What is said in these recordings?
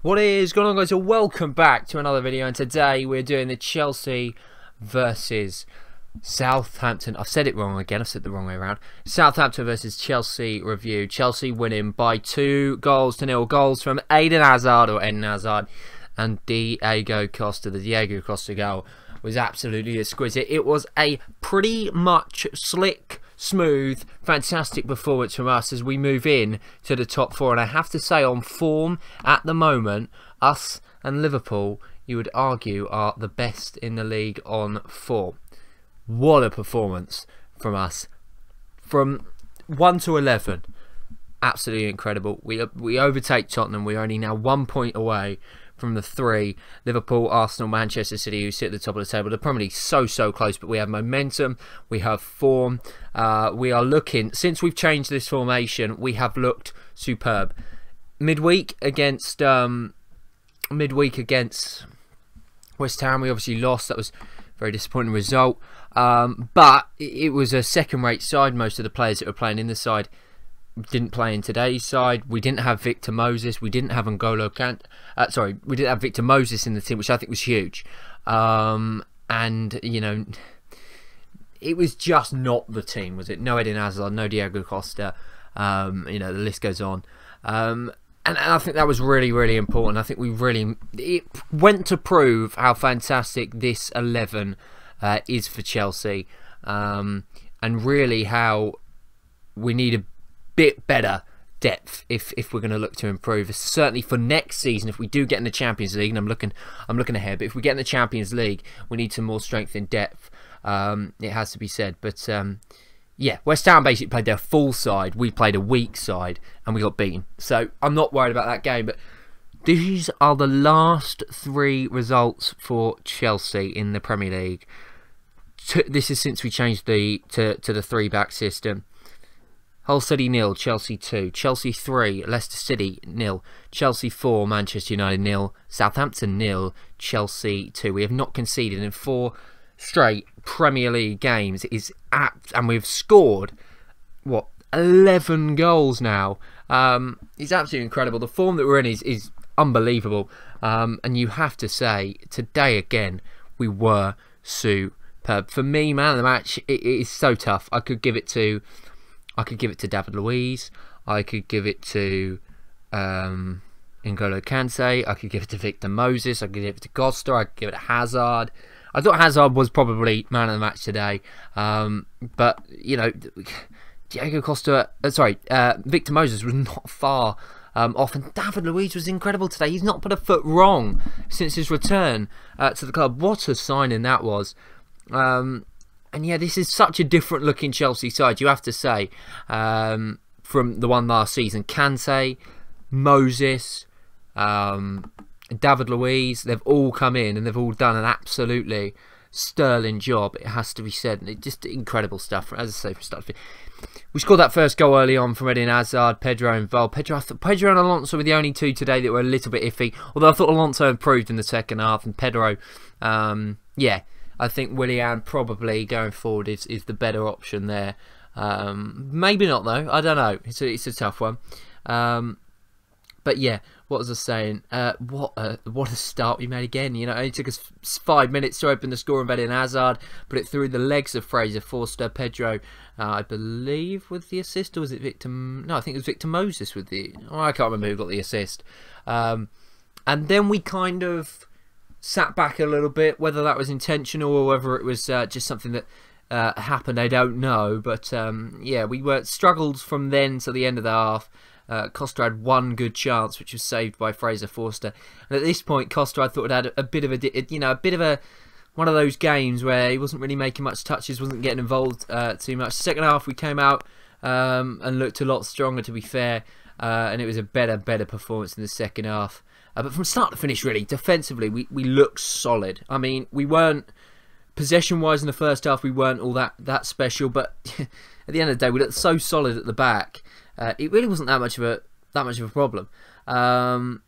What is going on, guys? So welcome back to another video, and today we're doing the Chelsea versus Southampton. I've said it wrong again. I've said the wrong way around. Southampton versus Chelsea review. Chelsea winning by 2-0. Goals from Eden Hazard and Diego Costa. The Diego Costa goal was absolutely exquisite. It was a pretty much slick, smooth, fantastic performance from us as we move in to the top four. And I have to say, on form at the moment, us and Liverpool, you would argue, are the best in the league on form. What a performance from us. From 1 to 11, absolutely incredible. We overtake Tottenham. We're only now 1 point away from the 3, Liverpool, Arsenal, Manchester City, who sit at the top of the table. The Premier League so close, but we have momentum, we have form. We are looking, since we've changed this formation, we have looked superb. Midweek against West Ham, we obviously lost. That was a very disappointing result. But it was a second-rate side. Most of the players that were playing in the side didn't play in today's side. We didn't have Victor Moses. We didn't have N'Golo Kante. We didn't have Victor Moses in the team, which I think was huge. And, you know, it was just not the team, was it? No Eden Hazard, no Diego Costa. You know, the list goes on. And I think that was really important. I think it went to prove how fantastic this 11 is for Chelsea. And really how we need a bit better depth if we're going to look to improve. Certainly for next season, if we do get in the Champions League, and I'm looking ahead, but if we get in the Champions League, we need some more strength in depth. It has to be said. But yeah, West Ham basically played their full side. We played a weak side and we got beaten. So I'm not worried about that game. But these are the last 3 results for Chelsea in the Premier League. This is since we changed to the 3-back system. Hull City 0, Chelsea 2, Chelsea 3, Leicester City 0, Chelsea 4, Manchester United 0, Southampton 0, Chelsea 2. We have not conceded in 4 straight Premier League games. And we've scored, what, 11 goals now. It's absolutely incredible. The form that we're in is unbelievable. And you have to say, today again, we were superb. For me, man of the match, it is so tough. I could give it to David Luiz. I could give it to N'Golo Kante. I could give it to Victor Moses. I could give it to Costa. I could give it to Hazard. I thought Hazard was probably man of the match today. But, you know, Diego Costa, Victor Moses was not far off. And David Luiz was incredible today. He's not put a foot wrong since his return to the club. What a signing that was. And yeah, this is such a different looking Chelsea side, you have to say, from the one last season. Kante, Moses, David Luiz, they've all come in and they've all done an absolutely sterling job, it has to be said. And just incredible stuff, as I say, from start to finish. We scored that first goal early on from Eden Hazard, Pedro involved. Pedro and Alonso were the only 2 today that were a little bit iffy, although I thought Alonso improved in the second half, and Pedro, yeah, I think Willian probably going forward is the better option there. Maybe not though. I don't know. It's a tough one. But yeah, what was I saying? What a start we made again. You know, it only took us 5 minutes to open the score and Eden Hazard put it through the legs of Fraser Forster. Pedro, I believe, with the assist, or was it Victor? No, I think it was Victor Moses with the. Oh, I can't remember who got the assist. And then we kind of sat back a little bit, whether that was intentional or whether it was just something that happened, I don't know. But yeah, we struggled from then to the end of the half. Costa had 1 good chance, which was saved by Fraser Forster. And at this point, Costa, I thought, had a bit of one of those games where he wasn't really making much touches, wasn't getting involved too much. Second half, we came out and looked a lot stronger, to be fair, and it was a better performance in the second half. But from start to finish, really, defensively, we looked solid. I mean, we weren't, possession-wise in the first half, we weren't all that special, but at the end of the day, we looked so solid at the back. It really wasn't that much of a problem. And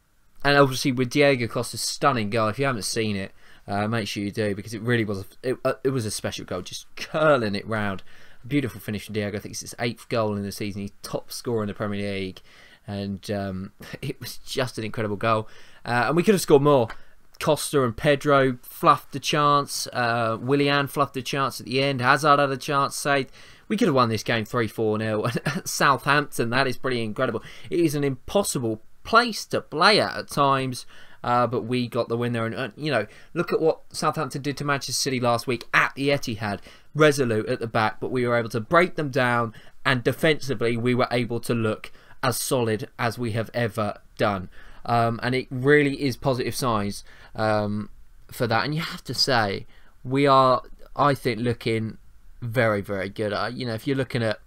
obviously, with Diego Costa's stunning goal, if you haven't seen it, make sure you do, because it really was it was a special goal, just curling it round. Beautiful finish from Diego. I think it's his 8th goal in the season. He's top scorer in the Premier League. and it was just an incredible goal. And we could have scored more. Costa and Pedro fluffed the chance. Willian fluffed the chance at the end. Hazard had a chance saved. We could have won this game 3-4-0. Southampton, that is pretty incredible. It is an impossible place to play at times. But we got the win there. And, you know, look at what Southampton did to Manchester City last week at the Etihad. Resolute at the back, but we were able to break them down. And defensively, we were able to look as solid as we have ever done. And it really is positive signs for that. And you have to say, we are, I think, looking very, very good. You know, if you're looking at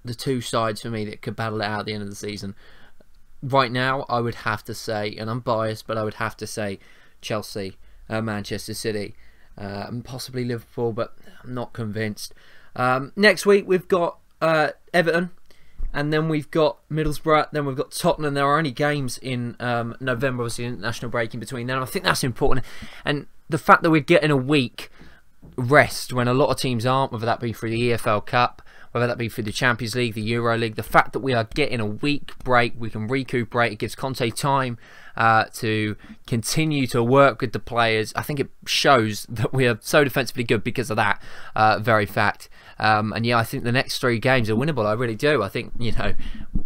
the two sides for me that could battle it out at the end of the season, right now, I would have to say, and I'm biased, but I would have to say Chelsea, Manchester City, and possibly Liverpool, but I'm not convinced. Next week, we've got Everton, and then we've got Middlesbrough, then we've got Tottenham. There are only games in November, obviously, international break in between then. I think that's important. And the fact that we're getting a week rest when a lot of teams aren't, whether that be through the EFL Cup, whether that be for the Champions League, the Euro League, the fact that we are getting a week break, we can recuperate, it gives Conte time to continue to work with the players. I think it shows that we are so defensively good because of that very fact. And yeah, I think the next 3 games are winnable. I really do. I think, you know,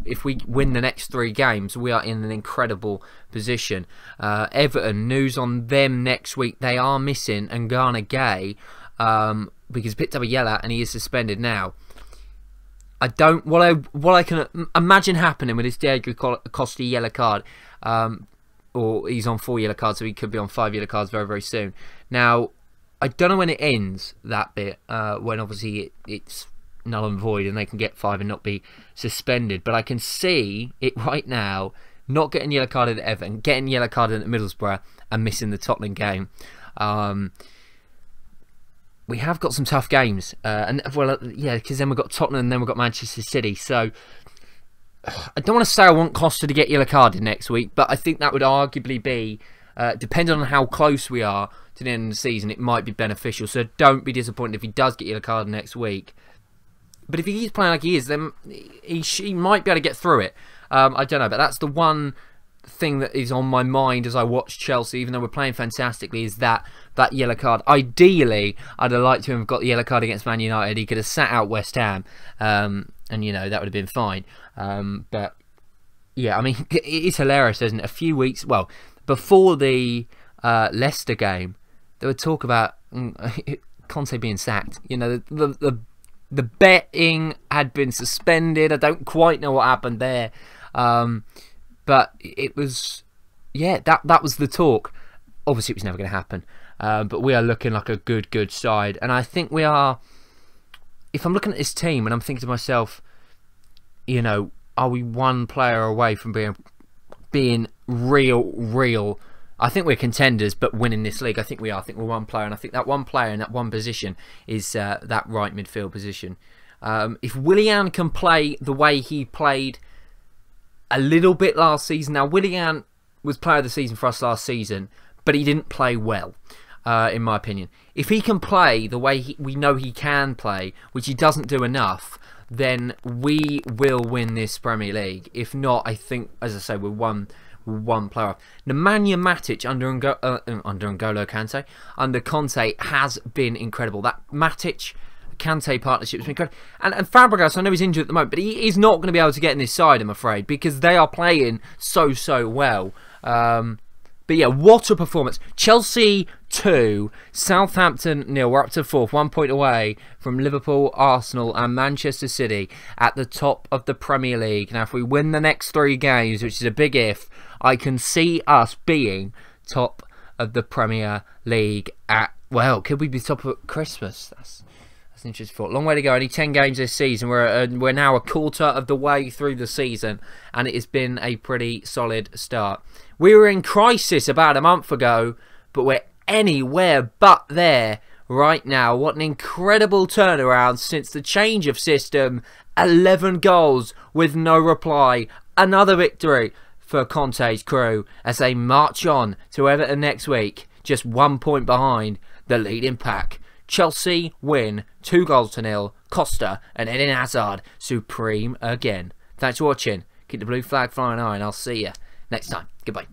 if we win the next 3 games, we are in an incredible position. Everton, news on them next week. They are missing Ngana Gay because he picked up a yellow and he is suspended now. I don't. What I can imagine happening with this Diego Costa yellow card, or he's on 4 yellow cards, so he could be on 5 yellow cards very, very soon. Now, I don't know when it ends, that bit, when obviously it's null and void and they can get 5 and not be suspended. But I can see it right now, not getting yellow carded at Everton, getting yellow carded at Middlesbrough, and missing the Tottenham game. We have got some tough games, and well, yeah, because then we've got Tottenham and then we've got Manchester City. So I don't want to say I want Costa to get yellow carded next week, but I think that would arguably be, depending on how close we are to the end of the season, it might be beneficial. So don't be disappointed if he does get yellow carded next week. But if he keeps playing like he is, then he might be able to get through it. I don't know, but that's the one thing that is on my mind as I watch Chelsea, even though we're playing fantastically, is that yellow card. Ideally, I'd have liked to have got the yellow card against Man United. He could have sat out West Ham, and you know, that would have been fine. But yeah, I mean, it is hilarious, isn't it? A few weeks, well, before the Leicester game, there would talk about Conte being sacked. You know, the betting had been suspended. I don't quite know what happened there. But it was, yeah, that was the talk. Obviously, it was never going to happen. But we are looking like a good side. And I think we are, if I'm looking at this team and I'm thinking to myself, you know, are we one player away from being real? I think we're contenders, but winning this league, I think we are. I think we're one player. And I think that one player in that one position is that right midfield position. If Willian can play the way he played a little bit last season. Now, Willian was player of the season for us last season, but he didn't play well, in my opinion. If he can play the way we know he can play, which he doesn't do enough, then we will win this Premier League. If not, I think, as I say, we're one player off. Nemanja Matic under N'Golo Kante, under Conte, has been incredible. That Matic Kante partnership has been incredible. And Fabregas, I know he's injured at the moment, but he is not going to be able to get in this side, I'm afraid, because they are playing so well. But yeah, what a performance. Chelsea 2, Southampton 0. We're up to 4th, 1 point away from Liverpool, Arsenal and Manchester City at the top of the Premier League. Now, if we win the next 3 games, which is a big if, I can see us being top of the Premier League at, well, could we be top at Christmas? That's an interesting thought. Long way to go. Only 10 games this season. We're now a quarter of the way through the season, and it has been a pretty solid start. We were in crisis about a month ago, but we're anywhere but there right now. What an incredible turnaround since the change of system. 11 goals with no reply. Another victory for Conte's crew as they march on to Everton next week, just 1 point behind the leading pack. Chelsea win 2-0. Costa and Eden Hazard supreme again. Thanks for watching. Keep the blue flag flying high, and I'll see you next time. Goodbye.